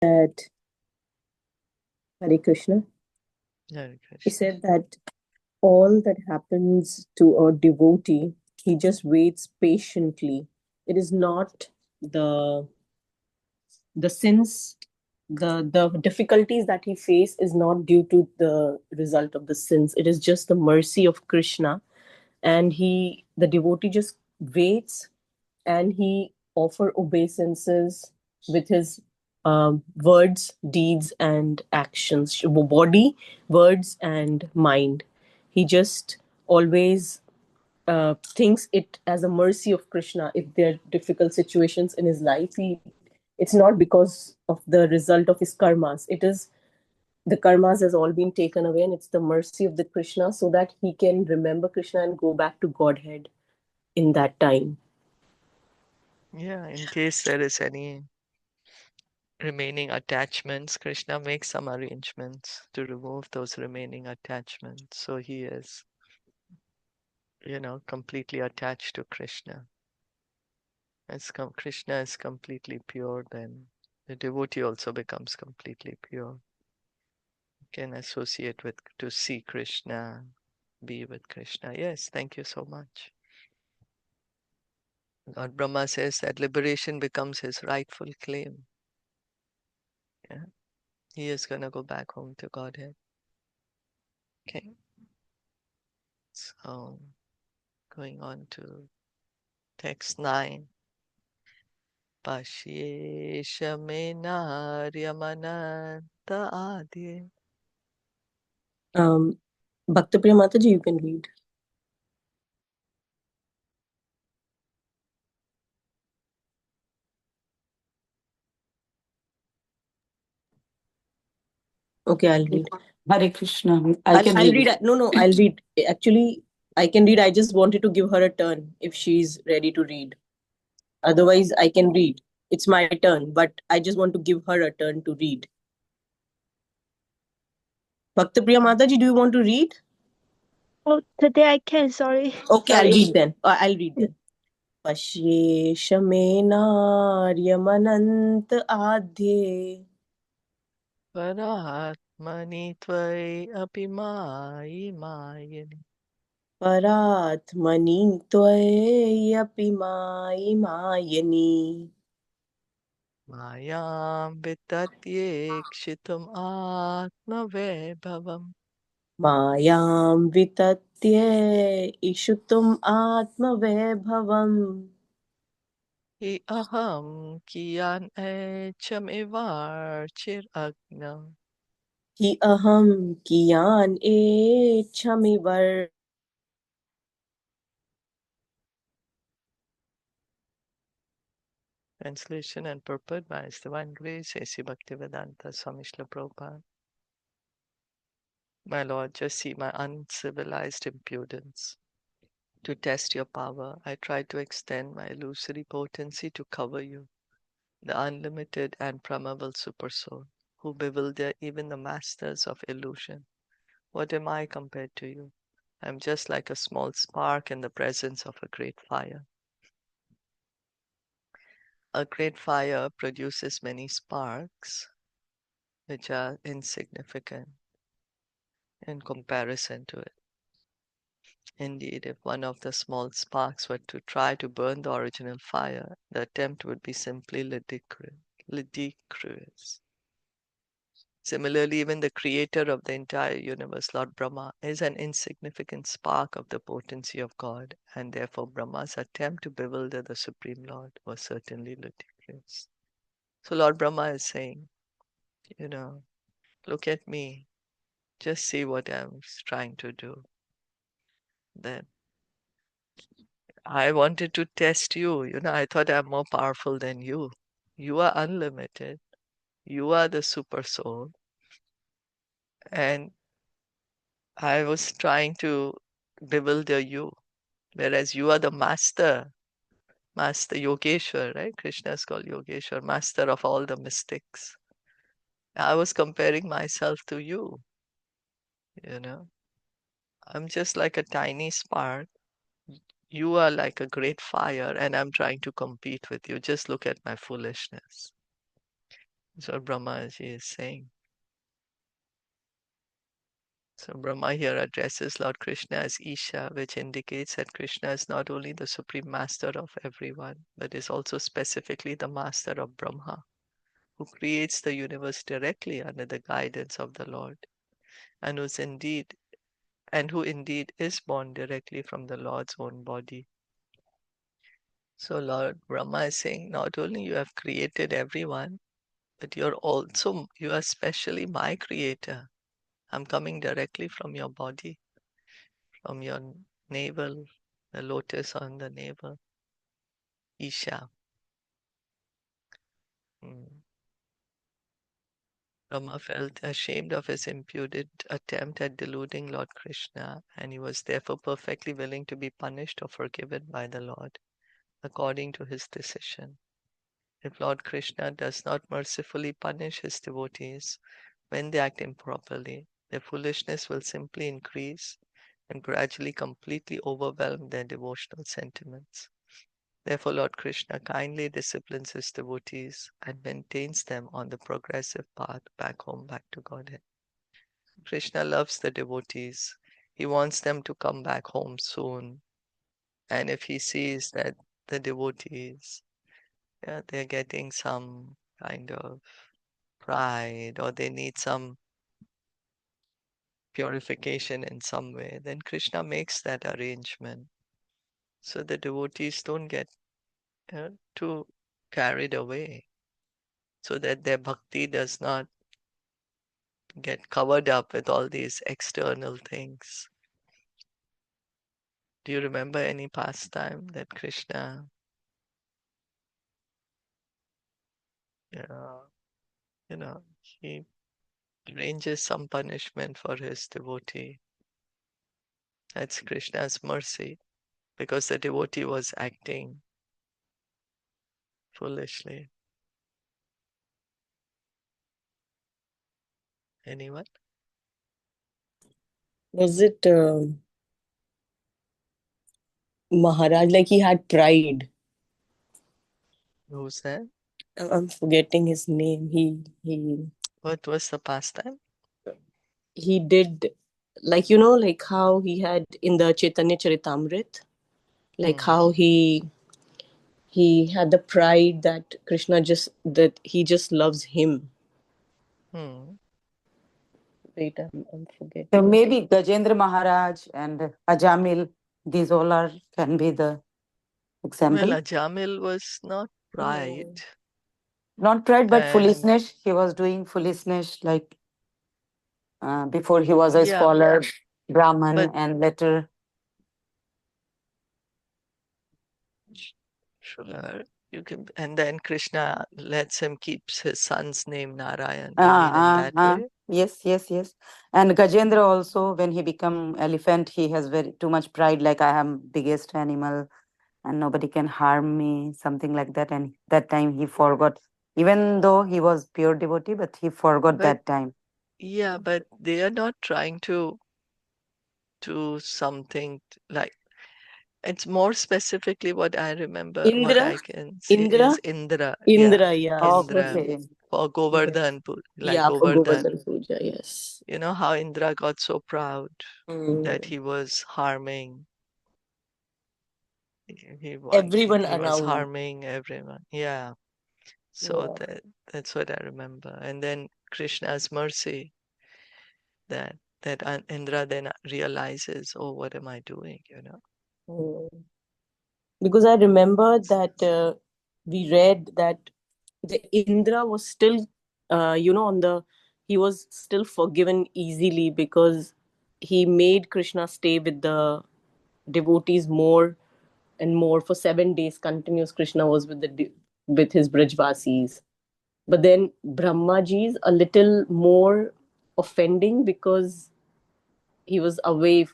that Hare Krishna. Hare He Krishna. said that all that happens to a devotee, he just waits patiently. It is not the sins, the difficulties that he faces is not due to the result of the sins. It is just the mercy of Krishna, and the devotee just waits, and he offer obeisances with his words, deeds, and actions, body, words, and mind. He just always thinks it as a mercy of Krishna. If there are difficult situations in his life, it's not because of the result of his karmas. It is the karmas has all been taken away, and it's the mercy of the Krishna, so that he can remember Krishna and go back to Godhead in that time. Yeah, in case there is any remaining attachments, Krishna makes some arrangements to remove those remaining attachments. So he is, completely attached to Krishna. As Krishna is completely pure, then the devotee also becomes completely pure. Can associate with, to see Krishna, be with Krishna. Yes, thank you so much. Lord Brahma says that liberation becomes his rightful claim. Yeah, he is going to go back home to Godhead. Okay, so going on to text 9. Pashyesha me naryamananta adye. Bhaktapriya Mataji, you can read. Okay, I'll read. Hare Krishna. I'll read. No, I'll read. Actually, I can read. I just wanted to give her a turn if she's ready to read. Otherwise, I can read. It's my turn, but I just want to give her a turn to read. Bhaktapriya Mataji, do you want to read? Oh, today I can, sorry. Okay, Sorry. I'll read then. I'll read then. पश्येष may नार्यमनन्त आद्ये Paratmani tvai api mayini. परात्मनि त्वय्यपि मायिमायनि Mayam vitatyekshitum atmavebhavam. मायां वितत्य ईशुतुम् आत्मवैभवम् Hi aham kiyan echam ivarchir agnam. हि अहं कियान् एच्छमि Translation and purport by His Divine Grace, A.C. Bhaktivedanta Swami Srila Prabhupada. My Lord, just see my uncivilized impudence. To test your power, I tried to extend my illusory potency to cover you, the unlimited and primeval Supersoul, who bewilder even the masters of illusion. What am I compared to you? I am just like a small spark in the presence of a great fire. A great fire produces many sparks, which are insignificant in comparison to it. Indeed, if one of the small sparks were to try to burn the original fire, the attempt would be simply ludicrous. Similarly, even the creator of the entire universe, Lord Brahma, is an insignificant spark of the potency of God, and therefore Brahma's attempt to bewilder the Supreme Lord was certainly ludicrous. So Lord Brahma is saying, look at me, just see what I'm trying to do. Then I wanted to test you. I thought I'm more powerful than you. You are unlimited. You are the super soul. And I was trying to bewilder you. Whereas you are the master Yogeshwar, right? Krishna is called Yogeshwar, master of all the mystics. I was comparing myself to you. I'm just like a tiny spark. You are like a great fire, and I'm trying to compete with you. Just look at my foolishness. That's what Brahmaji is saying. So Brahma here addresses Lord Krishna as Isha, which indicates that Krishna is not only the supreme master of everyone, but is also specifically the master of Brahma, who creates the universe directly under the guidance of the Lord, and who indeed is born directly from the Lord's own body. So Lord Brahma is saying, not only you have created everyone, but you are especially my creator. I'm coming directly from your body, from your navel, the lotus on the navel, Isha. Brahma felt ashamed of his impudent attempt at deluding Lord Krishna, and he was therefore perfectly willing to be punished or forgiven by the Lord, according to his decision. If Lord Krishna does not mercifully punish his devotees when they act improperly, their foolishness will simply increase and gradually completely overwhelm their devotional sentiments. Therefore, Lord Krishna kindly disciplines his devotees and maintains them on the progressive path back home, back to Godhead. Krishna loves the devotees. He wants them to come back home soon. And if he sees that the devotees, they're getting some kind of pride or they need some purification in some way, then Krishna makes that arrangement. So the devotees don't get too carried away, so that their bhakti does not get covered up with all these external things. Do you remember any pastime that Krishna, he arranges some punishment for his devotee? That's Krishna's mercy, because the devotee was acting foolishly. Anyone? Was it Maharaj? Like he had pride. Who's that? I'm forgetting his name. What was the pastime? He did, like, you know, like how he had in the Caitaniya Caritamrita, like how he had the pride that he just loves him. Wait, I'm forgetting. So maybe Gajendra Maharaj and Ajamil, these all can be the example. Well, Ajamil was not pride. Not pride, but foolishness. He was doing foolishness like before he was a scholar, Brahman, and later. Sure. And then Krishna lets him keep his son's name Narayan. You mean in that way? Yes. And Gajendra also, when he become elephant, he has too much pride, like I am biggest animal and nobody can harm me, something like that. And that time he forgot, even though he was pure devotee, but he forgot that time. Yeah, but they are not trying to do something like, it's more specifically what I remember, what I can see is Indra. Indra, Yeah. yeah. Indra. For Govardhan, like Yeah, for Govardhan. Govardhan Puja, yes. You know how Indra got so proud that he was harming. Everyone He was around. harming everyone. Yeah. So that's what I remember. And then Krishna's mercy, that Indra then realizes, oh, what am I doing? Because I remember that we read that the Indra was still, he was still forgiven easily because he made Krishna stay with the devotees more and more for 7 days continuous. Krishna was with his Brajvasis. But then Brahmaji is a little more offending because he was away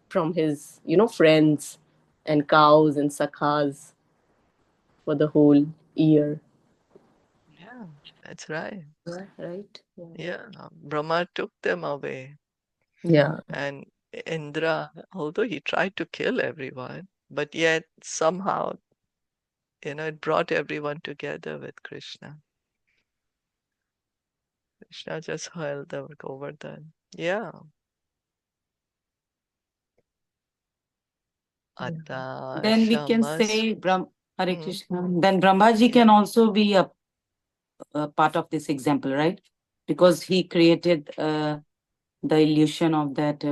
from his, friends and cows and sakhas for the whole year. Yeah, that's right. Right? Yeah, Brahma took them away. Yeah. And Indra, although he tried to kill everyone, but yet somehow, it brought everyone together with Krishna. Krishna just held the Govardhan. Yeah. Ata Then we can shamas. say Hare Mm. Krishna. Then Brahmaji Yeah. can also be a part of this example, right? Because he created the illusion of that,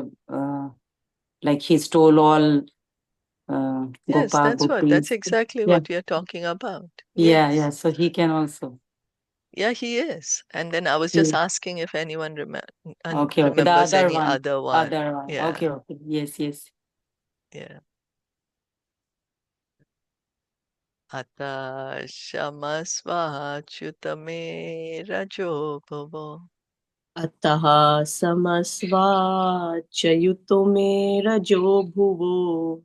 like he stole all Yes, Gopa that's Gopis. exactly Yeah, what we are talking about. yeah, Yes. yeah. So he can also. Yeah, he is. And then I was Yeah. just asking if anyone Okay, okay. The remembers other any one. other one. Other one. Yeah, Okay, okay. Yes, yes. yeah. Ata shamasvachyutame rajo bhavo अतः समस्वाच्युतो मे रजो भुवो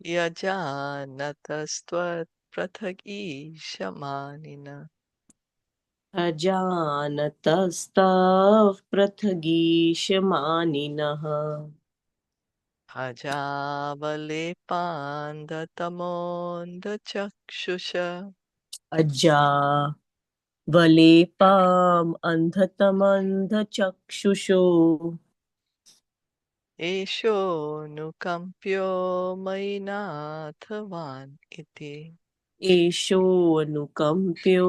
yajanatastvat prathak ishamanina अजानतस्तव पृथगीशमानिनः ajavalepandatamondachakshusha अजा वलेपाम् अन्धतमन्धचक्षुषो esho nukampyo mainathavan iti. एषोऽनुकम्प्यो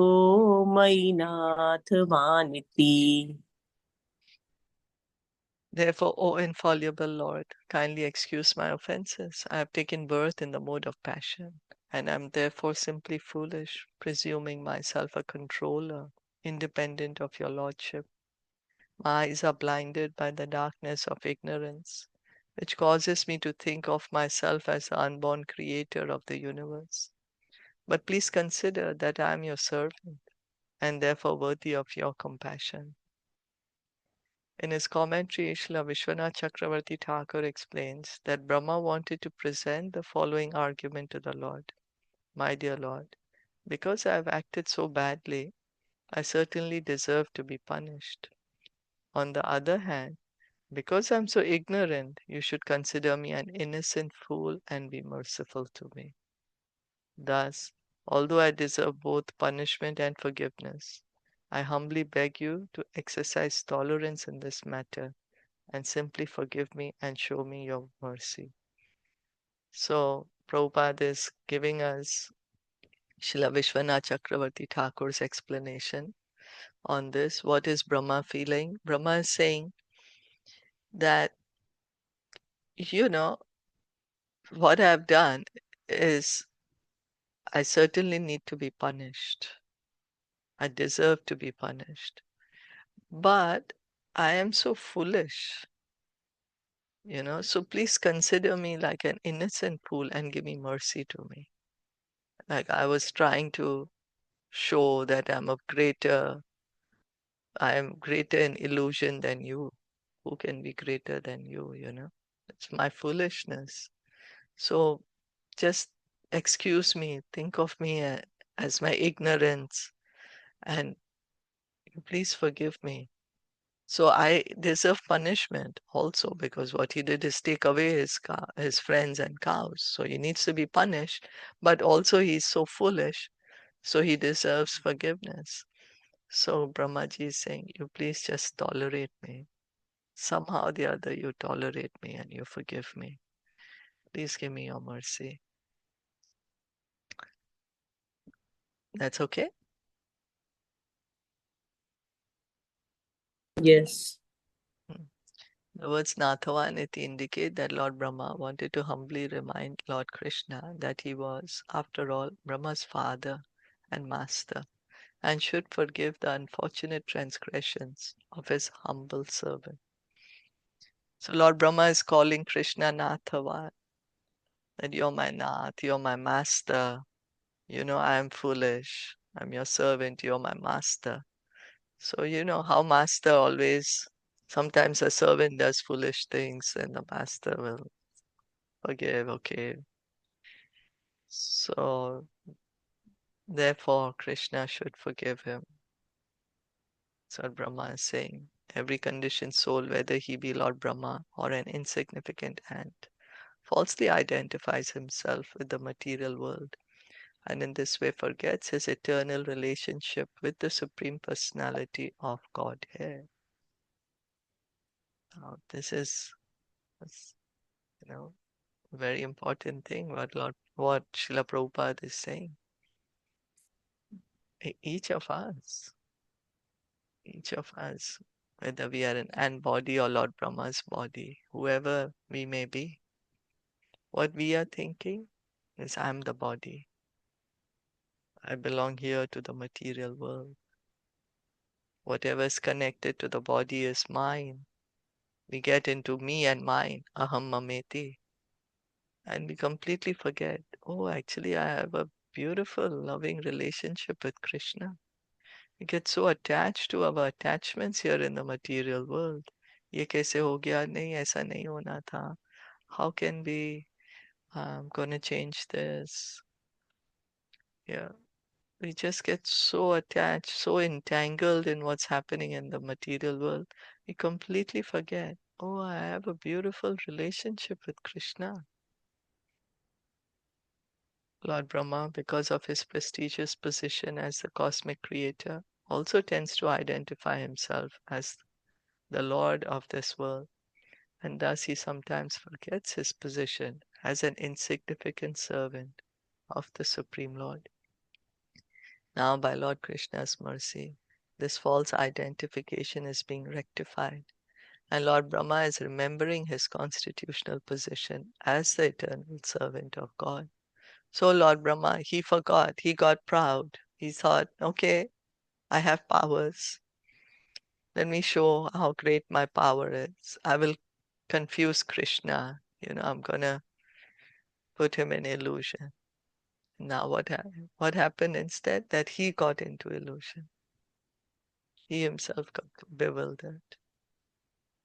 मयि नाथवानिति. Therefore, O infallible Lord, kindly excuse my offenses. I have taken birth in the mode of passion, and am therefore simply foolish, presuming myself a controller, independent of your lordship. My eyes are blinded by the darkness of ignorance, which causes me to think of myself as the unborn creator of the universe. But please consider that I am your servant, and therefore worthy of your compassion. In his commentary, Srila Vishwanath Chakravarti Thakur explains that Brahma wanted to present the following argument to the Lord. My dear Lord, because I have acted so badly, I certainly deserve to be punished. On the other hand, because I am so ignorant, you should consider me an innocent fool and be merciful to me. Thus, although I deserve both punishment and forgiveness, I humbly beg you to exercise tolerance in this matter and simply forgive me and show me your mercy. So, Prabhupada is giving us Srila Vishwanath Chakravarti Thakur's explanation on this. What is Brahma feeling? Brahma is saying that, what I've done is I certainly need to be punished. I deserve to be punished. But I am so foolish, so please consider me like an innocent fool and give me mercy to me. Like I was trying to show that I am greater in illusion than you. Who can be greater than you? It's my foolishness. So just excuse me, think of me as my ignorance, and please forgive me. So I deserve punishment also because what he did is take away his friends and cows. So he needs to be punished, but also he's so foolish, so he deserves forgiveness. So Brahmaji is saying, you please just tolerate me. Somehow or the other, you tolerate me and you forgive me. Please give me your mercy. That's okay? Yes. The words Nathavan iti indicate that Lord Brahma wanted to humbly remind Lord Krishna that he was, after all, Brahma's father and master and should forgive the unfortunate transgressions of his humble servant. So Lord Brahma is calling Krishna Nathavan, that you're my Nath, you're my master. I am foolish. I'm your servant, you're my master. So you know how master always, sometimes a servant does foolish things and the master will forgive, okay. So therefore Krishna should forgive him. That's what Brahma is saying. Every conditioned soul, whether he be Lord Brahma or an insignificant ant, falsely identifies himself with the material world. and in this way forgets his eternal relationship with the Supreme Personality of Godhead. Now, this is, you know, a very important thing what Srila Prabhupada is saying. Each of us, whether we are an ant body or Lord Brahma's body, whoever we may be, what we are thinking is, I'm the body. I belong here to the material world. Whatever is connected to the body is mine. We get into me and mine, aham mameti, and we completely forget, oh, actually, I have a beautiful, loving relationship with Krishna. We get so attached to our attachments here in the material world. ये कैसे हो गया? नहीं, ऐसा नहीं होना था. How can we gonna change this? Yeah, we just get so attached, so entangled in what's happening in the material world. We completely forget, oh, I have a beautiful relationship with Krishna. Lord Brahma, because of his prestigious position as the cosmic creator, also tends to identify himself as the Lord of this world, and thus he sometimes forgets his position as an insignificant servant of the Supreme Lord. Now, by Lord Krishna's mercy, this false identification is being rectified, and Lord Brahma is remembering his constitutional position as the eternal servant of God. So Lord Brahma, he forgot, he got proud. He thought, okay, I have powers. Let me show how great my power is. I will confuse Krishna. I'm gonna put him in illusion. Now what happened instead? That he got into illusion. He himself got bewildered.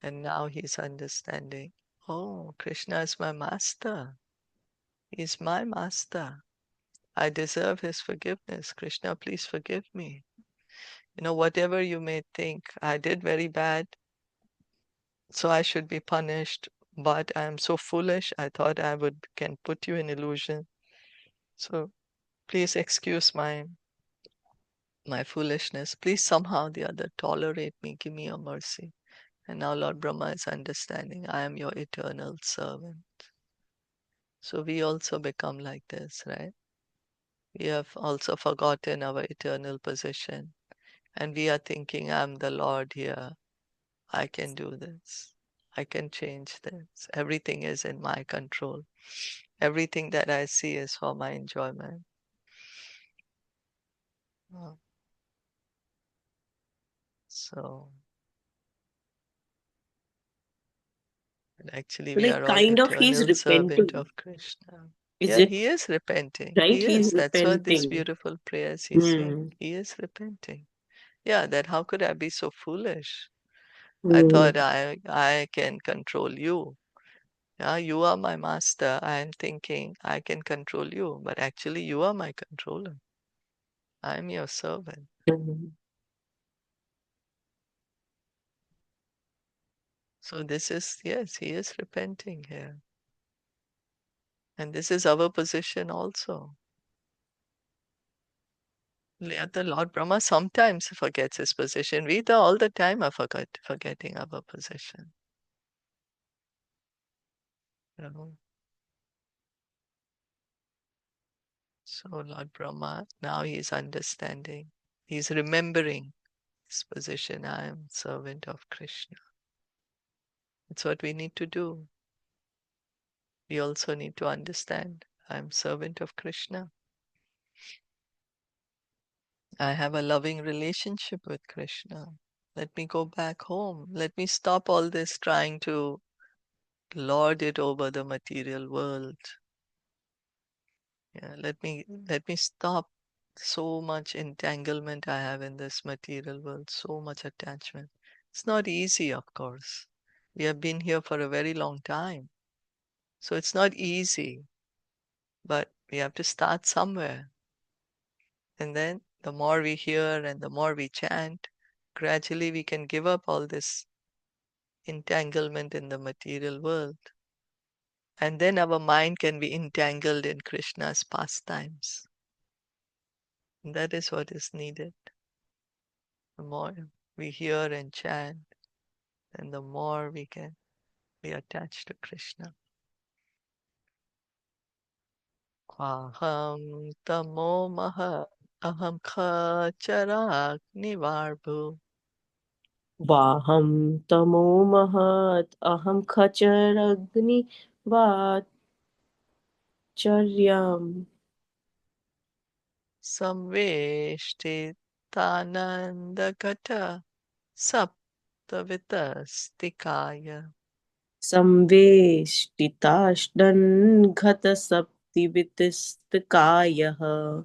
And now he's understanding, oh, Krishna is my master. He's my master. I deserve his forgiveness. Krishna, please forgive me. Whatever you may think, I did very bad, so I should be punished. But I am so foolish, I thought I can put you in illusion. So please excuse my foolishness. Please somehow or the other tolerate me, give me your mercy. And now Lord Brahma is understanding, I am your eternal servant. So we also become like this, right? We have also forgotten our eternal position. And we are thinking, I'm the Lord here. I can do this. I can change this. Everything is in my control. Everything that I see is for my enjoyment. Oh. So, actually, we are Like, all kind of, he's eternal servant repenting. of Krishna. Is Yeah, it he is repenting. right? He He's is. That's what this repenting. beautiful prayers he's saying. Hmm. He is repenting. Yeah, that how could I be so foolish? I Hmm. thought I can control you. Yeah, you are my master. I am thinking I can control you, but actually you are my controller. I am your servant. Hmm. So this is, yes, he is repenting here. And this is our position also. The Lord Brahma sometimes forgets his position. We all the time are forgetting our position. You know? So Lord Brahma, now he is understanding. He's remembering his position. I am servant of Krishna. That's what we need to do. We also need to understand I am servant of Krishna. I have a loving relationship with Krishna. Let me go back home. Let me stop all this trying to lord it over the material world. Yeah, let me stop so much entanglement I have in this material world, so much attachment. It's not easy, of course. We have been here for a very long time. So it's not easy, but we have to start somewhere. And then the more we hear and the more we chant, gradually we can give up all this entanglement in the material world. And then our mind can be entangled in Krishna's pastimes. That is what is needed. The more we hear and chant, and the more we can be attached to Krishna. Aham tamo maha aham khacharaknivarbhu Vaham tamo mahat aham khacharagni vacharyam samveshtitanandagata saptavitastikaya. samveshtitashdan ghata saptivitistakayah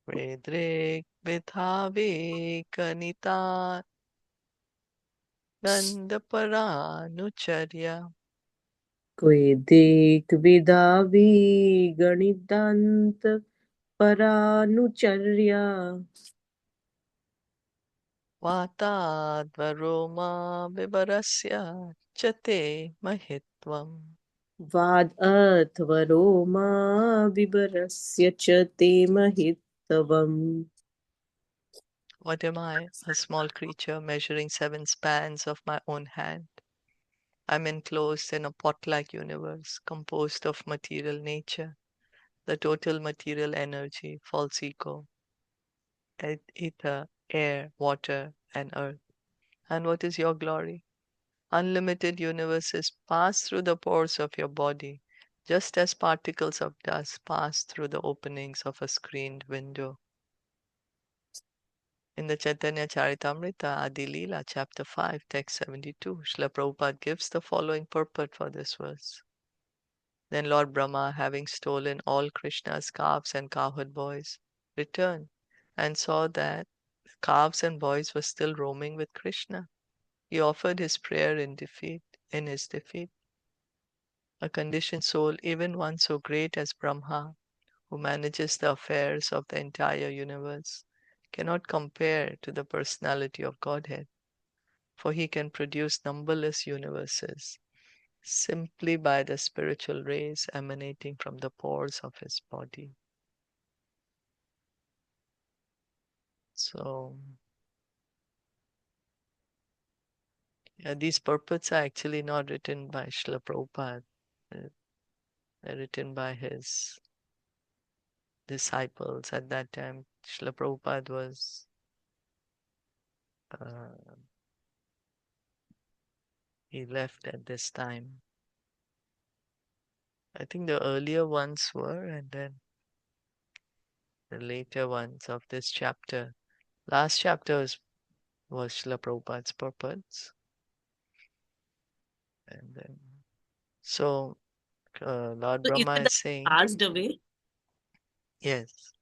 Vedrik vidhavi kanita nandaparanucharya. Kvedek vidavi ganidant paranucharya Vatadvaroma vivarasya chate mahitvam. vad atvaroma vibarasya cha te mahitavam. What am I? A small creature measuring 7 spans of my own hand. I'm enclosed in a pot-like universe composed of material nature, the total material energy, false ego, ether, air, water, and earth. And what is your glory? Unlimited universes pass through the pores of your body, just as particles of dust pass through the openings of a screened window. In the Caitaniya Caritamita, Adi Leela, chapter 5, text 72, Srila Prabhupada gives the following purport for this verse. Then Lord Brahma, having stolen all Krishna's calves and cowherd boys, returned and saw that calves and boys were still roaming with Krishna. He offered his prayer in his defeat. A conditioned soul, even one so great as Brahma, who manages the affairs of the entire universe, cannot compare to the personality of Godhead, for he can produce numberless universes simply by the spiritual rays emanating from the pores of his body. So, these purports are actually not written by Srila Prabhupada. They're written by his disciples. At that time, Srila Prabhupada was he left at this time. I think the earlier ones were, and then the later ones of this chapter. Last chapter was Srila Prabhupada's purports. And then, so Lord So is Brahma it is that saying, he passed away? yes,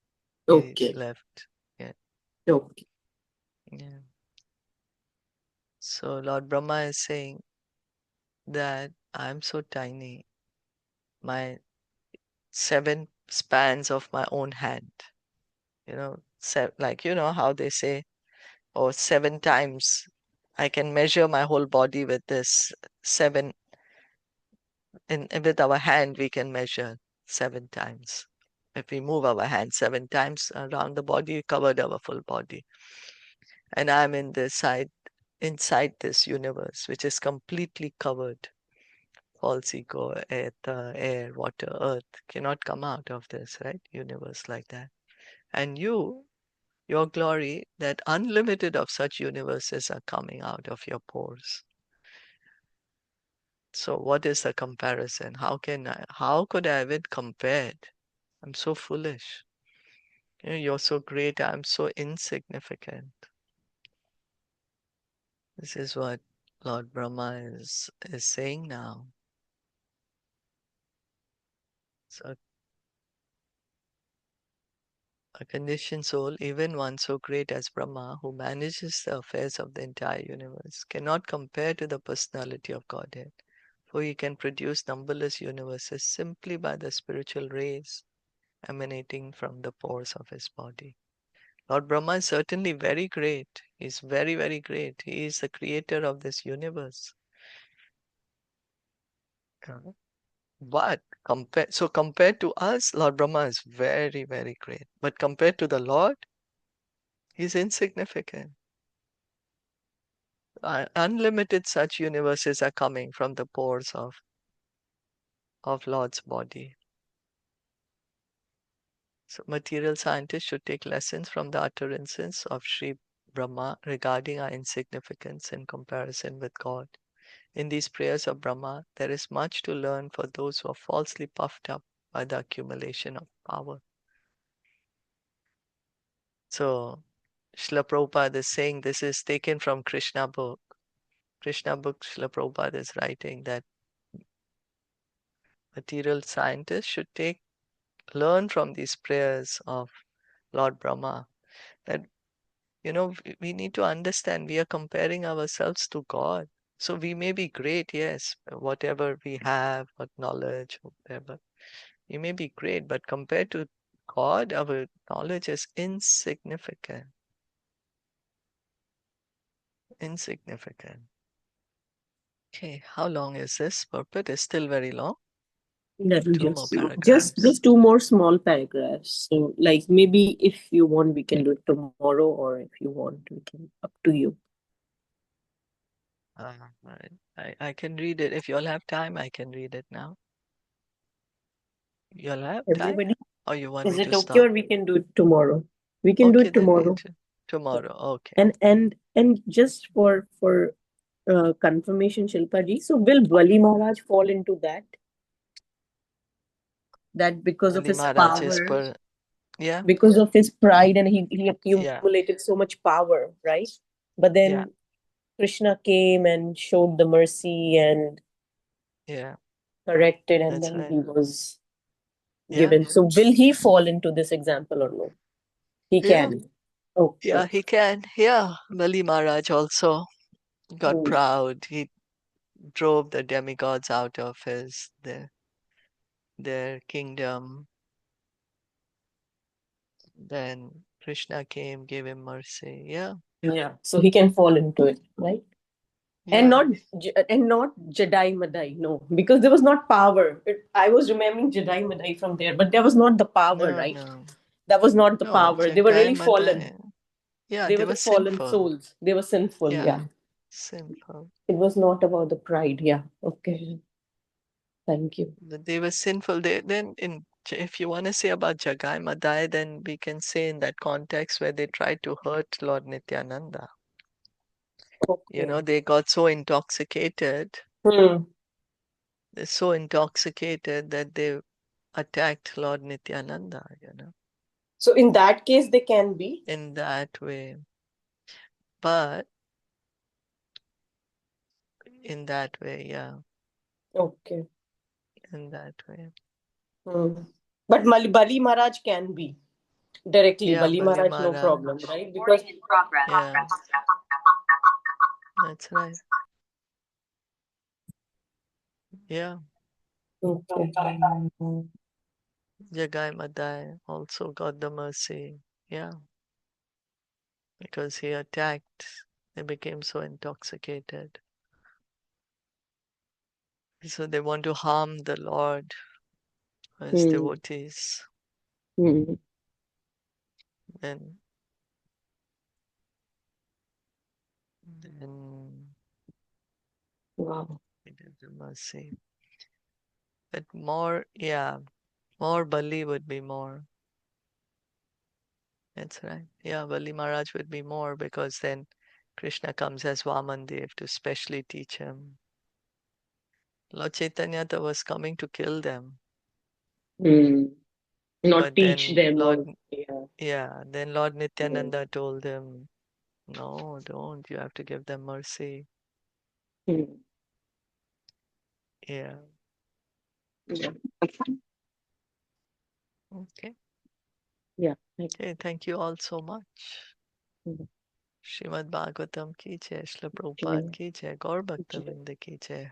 he Okay. left. Yeah. Okay. Yeah. So Lord Brahma is saying that I'm so tiny. My 7 spans of my own hand. Like, how they say, 7 times I can measure my whole body with this 7. With our hand, we can measure 7 times. If we move our hand 7 times around the body, we covered our full body. And I'm inside this universe, which is completely covered. False ego, ether, air, water, earth cannot come out of this, right? Universe like that. And your glory, that unlimited of such universes are coming out of your pores. So what is the comparison? How could I have it compared? I'm so foolish. You're so great, I'm so insignificant. This is what Lord Brahma is saying now. So a conditioned soul, even one so great as Brahma, who manages the affairs of the entire universe, cannot compare to the personality of Godhead, for he can produce numberless universes simply by the spiritual rays emanating from the pores of his body. Lord Brahma is certainly very great. He's very, very great. He is the creator of this universe. But Compared to us, Lord Brahma is very, very great. But compared to the Lord, he's insignificant. Unlimited such universes are coming from the pores of Lord's body. So material scientists should take lessons from the utterances of Sri Brahma regarding our insignificance in comparison with God. In these prayers of Brahma, there is much to learn for those who are falsely puffed up by the accumulation of power. So, Srila Prabhupada is saying this is taken from Krishna book. Krishna book, Srila Prabhupada is writing that material scientists should learn from these prayers of Lord Brahma. That, we need to understand we are comparing ourselves to God. So we may be great, yes, whatever we have, what knowledge, whatever. We may be great, but compared to God, our knowledge is insignificant. Insignificant. Okay, how long is this? Purport is still very long. Let me Two more just paragraphs. just two more small paragraphs. So, like, maybe if you want, we can do it tomorrow, or if you want, we can. Up to you. I can read it. If you all have time, I can read it now. You all have time? Everybody, Or you want is me it to okay, stop? or we can do it tomorrow? We can do Okay, it then tomorrow. tomorrow. Okay. And just for confirmation, Shilpa ji. So will Bali Maharaj fall into that? That because of Bali his Maharaj is power, yeah, because of his pride, and he accumulated so much power, right? But then yeah, Krishna came and showed the mercy and yeah. corrected, and That's then right. he was Yeah, given. So will he fall into this example or no? He yeah, can. Oh, yeah. He can. Yeah, Bali Maharaj also got Hmm. proud. He drove the demigods out of their kingdom. Then Krishna came, gave him mercy. Yeah, Yeah. So he can fall into it, right? And yeah. not Jedi Madai, no, because there was not power. I was remembering Jedi Madai from there, but there was not the power, No, right? no, That was not the no. power. They were Jagai really fallen. Madai. Yeah, They they were were the fallen sinful. souls. They were sinful. Yeah, Yeah. sinful. It was not about the pride. Yeah. Okay. Thank you. They were sinful. If you want to say about Jagai Madai, then we can say in that context where they tried to hurt Lord Nityananda. Okay. They got so intoxicated. Hmm. They're so intoxicated that they attacked Lord Nityananda, So in that case, they can be. in that way. But in that way, yeah, Okay. in that way. Hmm. But Bali Maharaj can be directly. Yeah, Bali Bali Maharaj, no problem, Maharaj. right? Because Yeah, that's right. Yeah, okay. Jagai Madai also got the mercy. Yeah, because he attacked. They became so intoxicated. So they want to harm the Lord, his Hmm. devotees. Hmm. Then Wow. he did the mercy. But more, yeah, more Bali would be more. That's right. Yeah, Bali Maharaj would be more because then Krishna comes as Vamandev to specially teach him. Lord Chaitanya was coming to kill them. Hmm. Not But teach then them or then Lord Nityananda told him, no, don't. You have to give them mercy. Hmm. Yeah. Yeah. Okay. Yeah. Okay. Thank you all so much. Mhm. Srimad Bhagavatam ki jai, Srila Prabhupada Yeah. ki jai, Gaur Bhakta Vrinda ki jai.